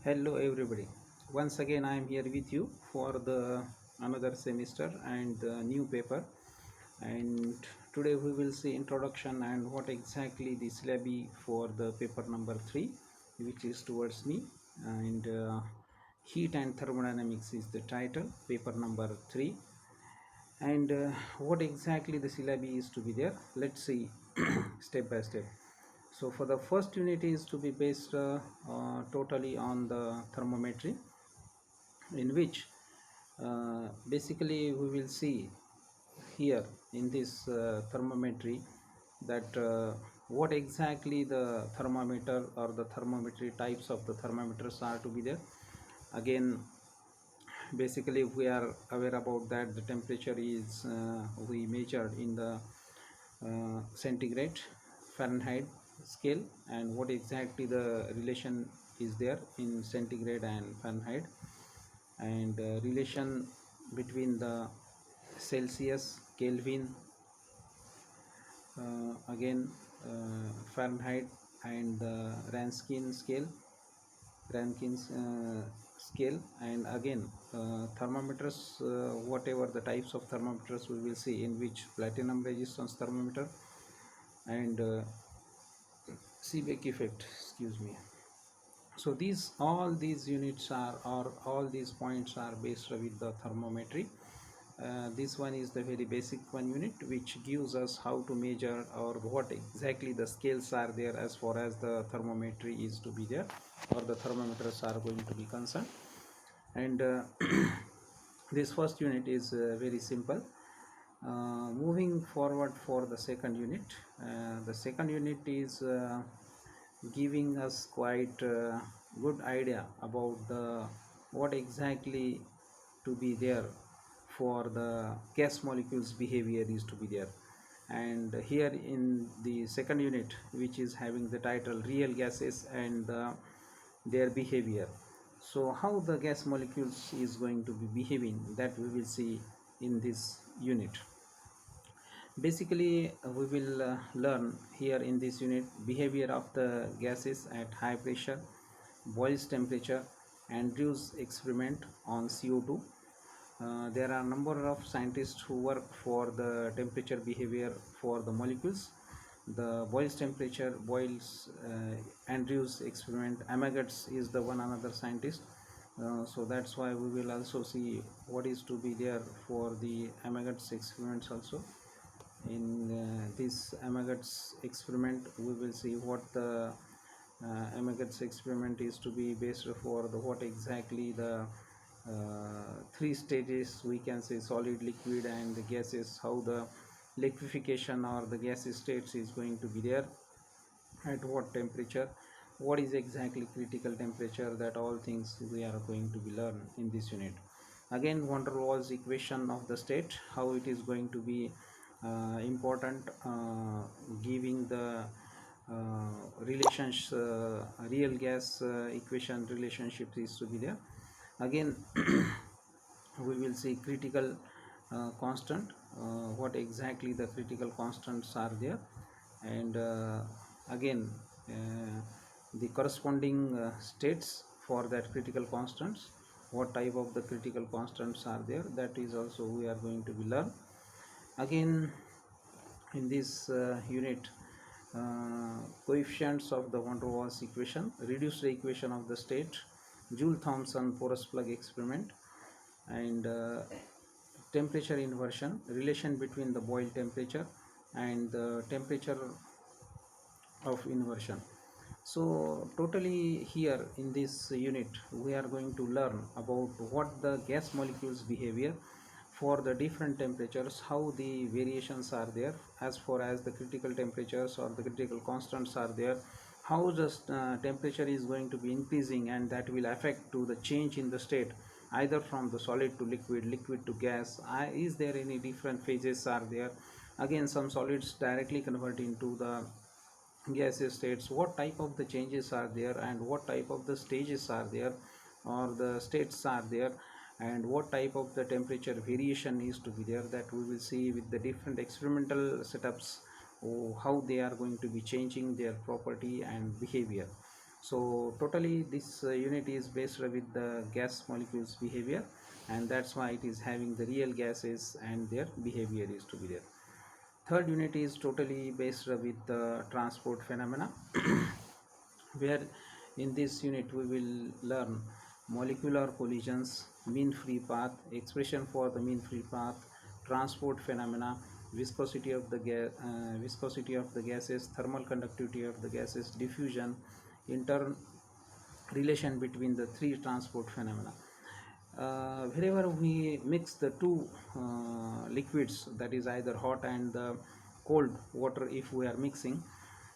Hello everybody. Once again I am here with you for the another semester and the new paper, and today we will see introduction and what exactly the syllabi for the paper number 3, which is towards me, and heat and thermodynamics is the title, paper number 3. And what exactly the syllabi is to be there, let's see step by step. So for the first unit is to be based totally on the thermometry, in which basically we will see here in this thermometry that what exactly the thermometer or the thermometry types of the thermometers are to be there. Again, basically we are aware about that the temperature is we measured in the centigrade, Fahrenheit scale, and what exactly the relation is there in centigrade and Fahrenheit, and relation between the Celsius, Kelvin, again Fahrenheit, and the Rankin's scale, and again thermometers, whatever the types of thermometers we will see, in which platinum resistance thermometer and Seebeck effect, excuse me. So these all these units are, or all these points are based with the thermometry. This one is the very basic one unit, which gives us how to measure or what exactly the scales are there as far as the thermometry is to be there, or the thermometers are going to be concerned. And this first unit is very simple. Moving forward for the second unit, the second unit is giving us quite good idea about the what exactly to be there for the gas molecules behavior is to be there. And here in the second unit, which is having the title real gases and their behavior, so how the gas molecules is going to be behaving, that we will see in this unit. Basically we will learn here in this unit behavior of the gases at high pressure, Boyle's temperature, Andrews experiment on CO2. There are a number of scientists who work for the temperature behavior for the molecules. The Boyle's temperature, Boyle's Andrews experiment, Amagat's is the one another scientist. So that's why we will also see what is to be there for the Amagat's experiments also. In this Amagat's experiment, we will see what the Amagat's experiment is to be based for the what exactly the three stages, we can say solid, liquid, and the gases, how the liquefaction or the gaseous states is going to be there, at what temperature, what is exactly critical temperature, that all things we are going to be learn in this unit. Again, van der Waals equation of the state, how it is going to be important, giving the relations, real gas equation relationship is to be there. Again we will see critical constant, what exactly the critical constants are there, and again the corresponding states for that critical constants, what type of the critical constants are there, that is also we are going to be learn. Again, in this unit, coefficients of the van der Waals equation, reduce the equation of the state, Joule-Thomson porous plug experiment, and temperature inversion, relation between the boil temperature and the temperature of inversion. So totally here in this unit we are going to learn about what the gas molecules behavior for the different temperatures, how the variations are there as far as the critical temperatures or the critical constants are there, how the temperature is going to be increasing, and that will affect to the change in the state, either from the solid to liquid, liquid to gas. Is there any different phases are there? Again, some solids directly convert into the gaseous states, what type of the changes are there, and what type of the stages are there or the states are there, and what type of the temperature variation is to be there, that we will see with the different experimental setups, how they are going to be changing their property and behavior. So totally this unit is based with the gas molecules behavior, and that's why it is having the real gases and their behavior is to be there. Third unit is totally based with the transport phenomena where in this unit we will learn molecular collisions, mean free path, expression for the mean free path, transport phenomena, viscosity of the gases, thermal conductivity of the gases, diffusion, inter relation between the three transport phenomena. Wherever we mix the two liquids, that is either hot and the cold water, if we are mixing,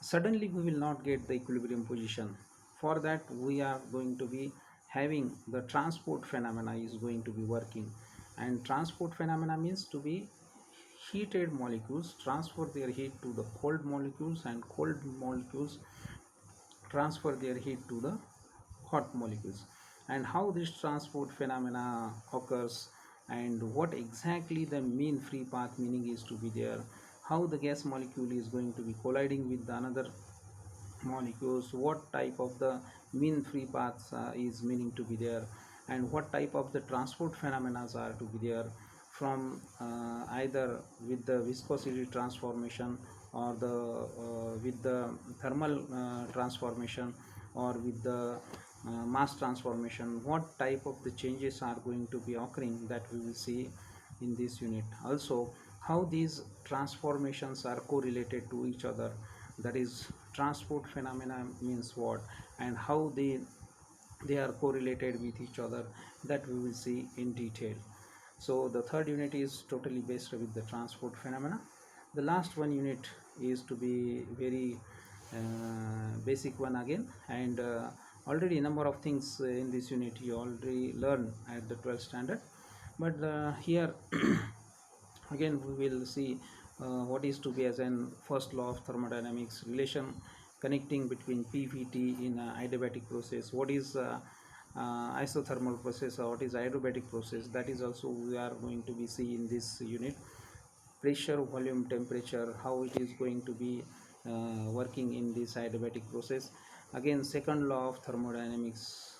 suddenly we will not get the equilibrium position. For that we are going to be having the transport phenomena is going to be working, and transport phenomena means to be heated molecules transfer their heat to the cold molecules, and cold molecules transfer their heat to the hot molecules. And how this transport phenomena occurs, and what exactly the mean free path meaning is to be there, how the gas molecule is going to be colliding with the another molecules, what type of the mean free paths is meaning to be there, and what type of the transport phenomena are to be there from either with the viscosity transformation, or the with the thermal transformation, or with the mass transformation, what type of the changes are going to be occurring, that we will see in this unit. Also how these transformations are correlated to each other, that is transport phenomena means what, and how they are correlated with each other, that we will see in detail. So the third unit is totally based with the transport phenomena. The last one unit is to be very basic one again, and already a number of things in this unit you already learned at the 12th standard, but here again we will see what is to be as an first law of thermodynamics relation connecting between PVT in adiabatic process, what is isothermal process, or what is adiabatic process, that is also we are going to be see in this unit. Pressure, volume, temperature, how it is going to be working in this adiabatic process. Again second law of thermodynamics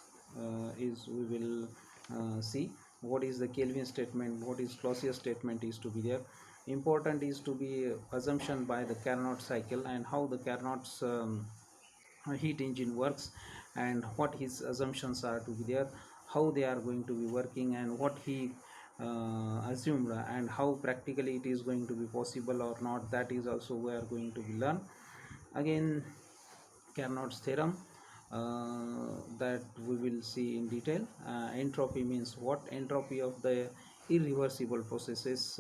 is we will see what is the Kelvin statement, what is Clausius statement is to be there. Important is to be assumption by the Carnot cycle, and how the Carnot's heat engine works, and what his assumptions are to be there, how they are going to be working, and what he assumed, and how practically it is going to be possible or not, that is also we are going to be learn. Again Carnot's theorem, that we will see in detail. Entropy means what, entropy of the irreversible processes,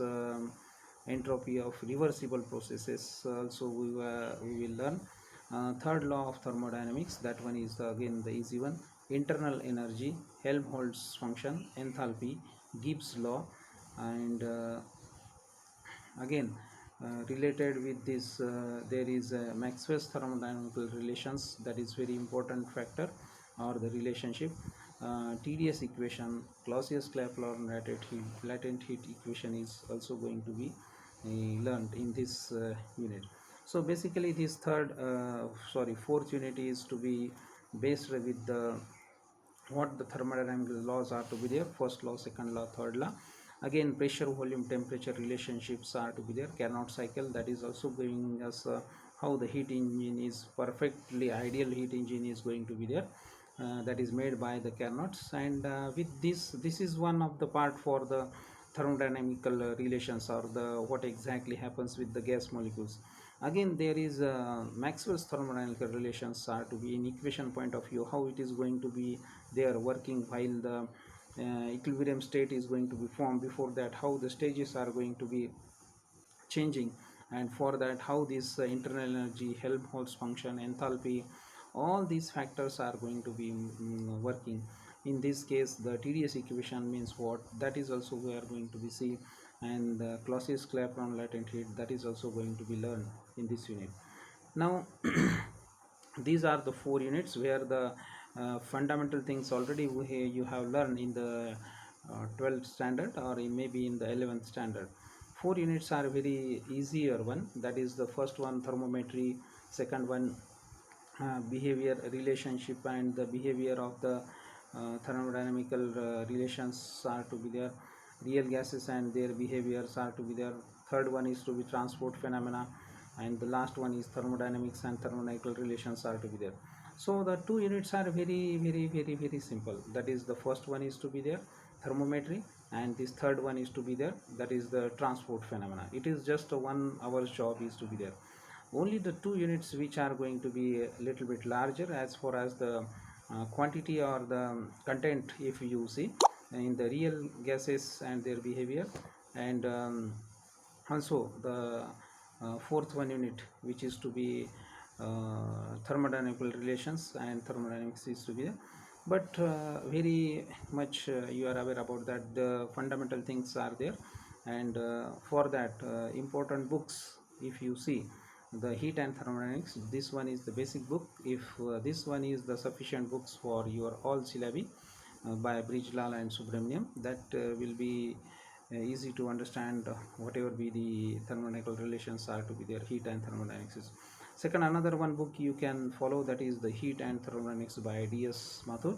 entropy of reversible processes also we will learn. Third law of thermodynamics, that one is again the easy one. Internal energy, Helmholtz function, enthalpy, Gibbs law, and again related with this there is Maxwell's thermodynamical relations, that is very important factor or the relationship. TDS equation, Clausius Clapeyron latent heat equation is also going to be learned in this unit. So basically this fourth unit is to be based with the what the thermodynamical laws are to be there, first law, second law, third law. Again pressure, volume, temperature relationships are to be there. Carnot cycle, that is also giving us how the heat engine is perfectly ideal heat engine is going to be there, that is made by the Carnots. And with this is one of the part for the thermodynamical relations, or the what exactly happens with the gas molecules. Again there is Maxwell's thermodynamical relations are to be in equation point of view, how it is going to be they are working while the equilibrium state is going to be formed. Before that how the stages are going to be changing, and for that how this internal energy, Helmholtz function, enthalpy, all these factors are going to be working. In this case the TDS equation means what, that is also we are going to be see, and the Clausius Clapeyron latent heat, that is also going to be learned in this unit. Now these are the four units where the fundamental things already you have learned in the 12th standard, or maybe in the 11th standard. Four units are very easier one, that is the first one thermometry, second one behavior relationship and the behavior of the thermodynamical relations are to be there. Real gases and their behaviors are to be there. Third one is to be transport phenomena, and the last one is thermodynamics and thermodynamical relations are to be there. So the two units are very simple. That is, the first one is to be there, thermometry, and this third one is to be there, that is the transport phenomena. It is just a 1 hour's job is to be there. Only the two units which are going to be a little bit larger as far as the quantity or the content, if you see, in the real gases and their behavior, and also the fourth one unit, which is to be thermodynamical relations and thermodynamics is to be there. But very much you are aware about that the fundamental things are there, and for that important books, if you see, the heat and thermodynamics, this one is the basic book. If this one is the sufficient books for your all syllabi by Brijlal and Subramaniam, that will be easy to understand whatever be the thermodynamical relations are to be there, heat and thermodynamics. Second, another one book you can follow, that is the heat and thermodynamics by DS Mathur.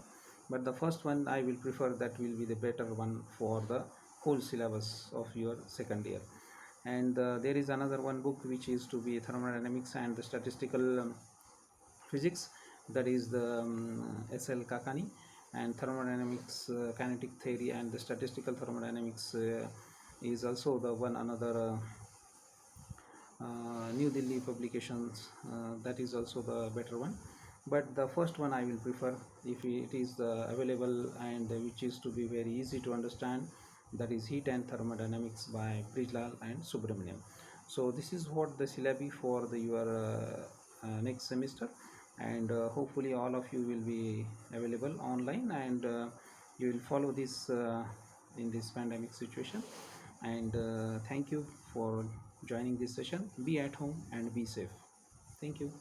But the first one I will prefer, that will be the better one for the whole syllabus of your second year. And there is another one book which is to be thermodynamics and the statistical physics, that is the SL Kakani, and thermodynamics kinetic theory and the statistical thermodynamics is also the one another New Delhi publications, that is also the better one. But the first one I will prefer, if it is available and which is to be very easy to understand, that is heat and thermodynamics by Brijlal and Subramaniam. So this is what the syllabi for your next semester, and hopefully all of you will be available online, and you will follow this in this pandemic situation. And thank you for joining this session. Be at home and be safe. Thank you.